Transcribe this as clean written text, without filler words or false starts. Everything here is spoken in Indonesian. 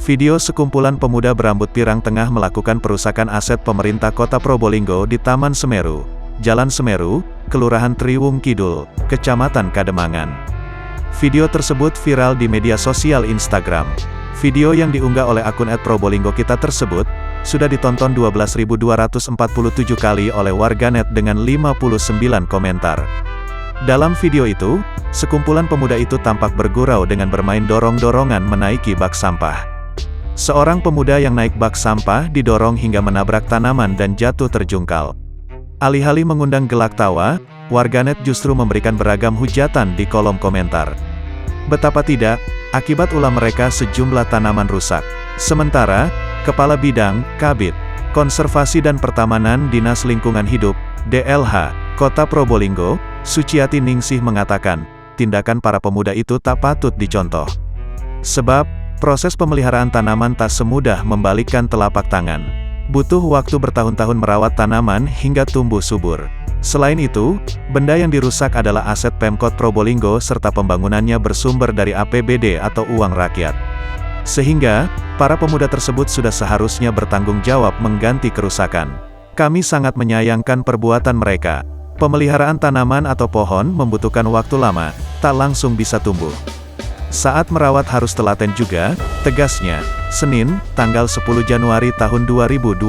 Video sekumpulan pemuda berambut pirang tengah melakukan perusakan aset pemerintah Kota Probolinggo di Taman Semeru, Jalan Semeru, Kelurahan Triwung Kidul, Kecamatan Kademangan. Video tersebut viral di media sosial Instagram. Video yang diunggah oleh akun @probolinggo-kita tersebut, sudah ditonton 12.247 kali oleh warganet dengan 59 komentar. Dalam video itu, sekumpulan pemuda itu tampak bergurau dengan bermain dorong-dorongan menaiki bak sampah. Seorang pemuda yang naik bak sampah didorong hingga menabrak tanaman dan jatuh terjungkal. Alih-alih mengundang gelak tawa, warganet justru memberikan beragam hujatan di kolom komentar. Betapa tidak, akibat ulah mereka sejumlah tanaman rusak. Sementara, Kepala Bidang, Kabid, Konservasi dan Pertamanan Dinas Lingkungan Hidup, DLH, Kota Probolinggo, Suciati Ningsih mengatakan, tindakan para pemuda itu tak patut dicontoh. Sebab, proses pemeliharaan tanaman tak semudah membalikkan telapak tangan. Butuh waktu bertahun-tahun merawat tanaman hingga tumbuh subur. Selain itu, benda yang dirusak adalah aset Pemkot Probolinggo serta pembangunannya bersumber dari APBD atau uang rakyat. Sehingga, para pemuda tersebut sudah seharusnya bertanggung jawab mengganti kerusakan. Kami sangat menyayangkan perbuatan mereka. Pemeliharaan tanaman atau pohon membutuhkan waktu lama, tak langsung bisa tumbuh. Saat merawat harus telaten juga, tegasnya. Senin, tanggal 10 Januari tahun 2022.